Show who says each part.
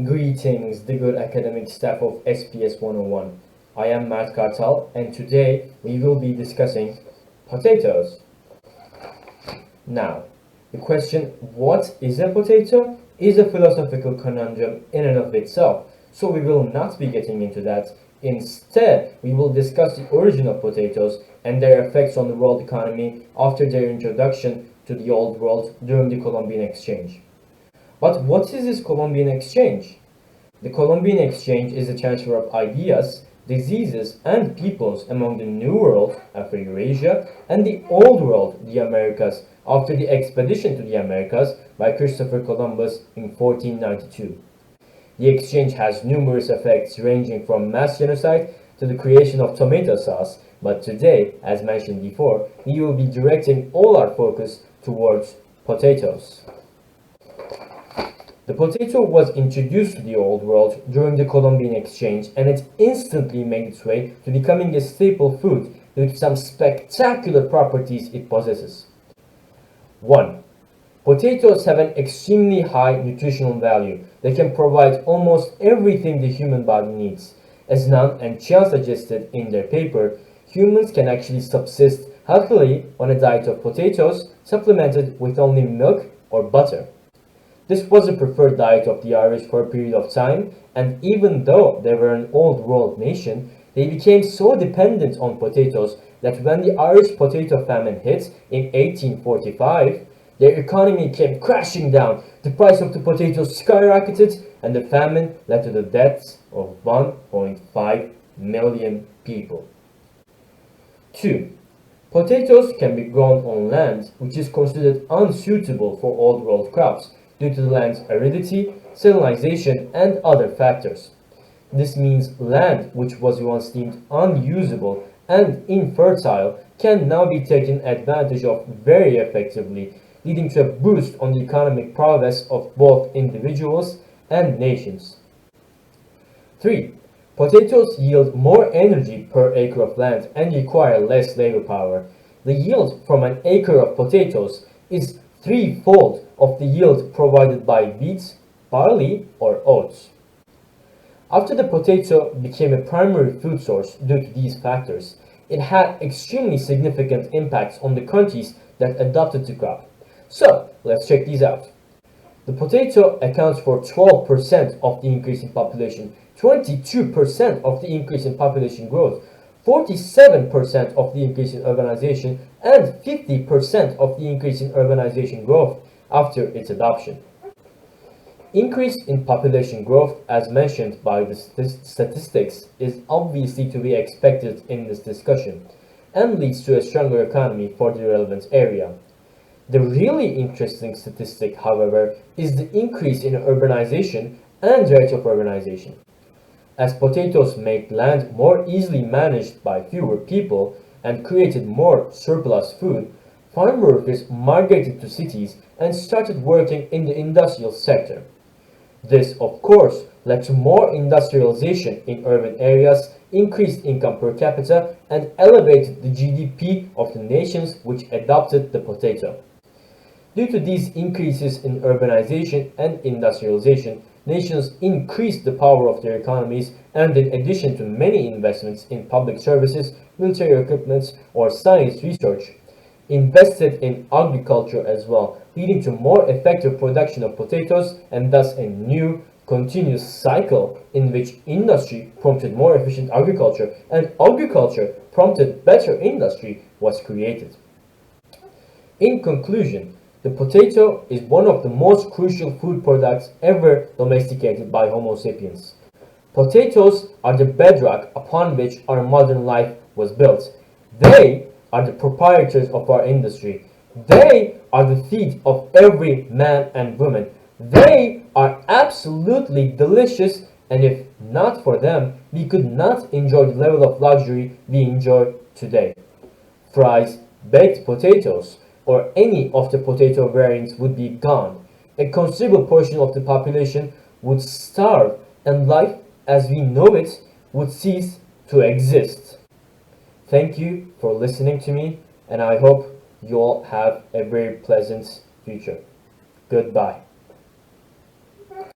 Speaker 1: Greetings, the good academic staff of SPS 101. I am Matt Kartal, and today we will be discussing potatoes. Now, the question, what is a potato, is a philosophical conundrum in and of itself, so we will not be getting into that. Instead, we will discuss the origin of potatoes and their effects on the world economy after their introduction to the Old World during the Columbian Exchange. But what is this Columbian Exchange? The Columbian Exchange is the transfer of ideas, diseases, and peoples among the New World, Afro-Eurasia, and the Old World, the Americas, after the expedition to the Americas by Christopher Columbus in 1492. The exchange has numerous effects ranging from mass genocide to the creation of tomato sauce, but today, as mentioned before, we will be directing all our focus towards potatoes. The potato was introduced to the Old World during the Columbian Exchange, and it instantly made its way to becoming a staple food due to some spectacular properties it possesses. 1. Potatoes have an extremely high nutritional value. They can provide almost everything the human body needs. As Nan and Chia suggested in their paper, humans can actually subsist healthily on a diet of potatoes supplemented with only milk or butter. This was the preferred diet of the Irish for a period of time, and even though they were an old world nation, they became so dependent on potatoes that when the Irish potato famine hit in 1845, their economy came crashing down, the price of the potatoes skyrocketed, and the famine led to the deaths of 1.5 million people. 2. Potatoes can be grown on land which is considered unsuitable for old world crops, due to the land's aridity, salinization, and other factors. This means land which was once deemed unusable and infertile can now be taken advantage of very effectively, leading to a boost on the economic prowess of both individuals and nations. 3. Potatoes yield more energy per acre of land and require less labor power. The yield from an acre of potatoes is threefold of the yield provided by wheat, barley, or oats. After the potato became a primary food source due to these factors, it had extremely significant impacts on the countries that adopted the crop. So, let's check these out. The potato accounts for 12% of the increase in population, 22% of the increase in population growth, 47% of the increase in urbanization, and 50% of the increase in urbanization growth after its adoption. Increase in population growth, as mentioned by the statistics, is obviously to be expected in this discussion and leads to a stronger economy for the relevant area. The really interesting statistic, however, is the increase in urbanization and rate of urbanization. As potatoes made land more easily managed by fewer people and created more surplus food, farm workers migrated to cities and started working in the industrial sector. This, of course, led to more industrialization in urban areas, increased income per capita, and elevated the GDP of the nations which adopted the potato. Due to these increases in urbanization and industrialization, nations increased the power of their economies, and in addition to many investments in public services, military equipment, or science research, invested in agriculture as well, leading to more effective production of potatoes and thus a new continuous cycle in which industry prompted more efficient agriculture and agriculture prompted better industry was created. In conclusion, the potato is one of the most crucial food products ever domesticated by Homo sapiens. Potatoes are the bedrock upon which our modern life was built. They are the proprietors of our industry. They are the feet of every man and woman. They are absolutely delicious, and if not for them, we could not enjoy the level of luxury we enjoy today. Fries, baked potatoes, or any of the potato variants would be gone. A considerable portion of the population would starve, and life as we know it would cease to exist. Thank you for listening to me, and I hope you all have a very pleasant future. Goodbye.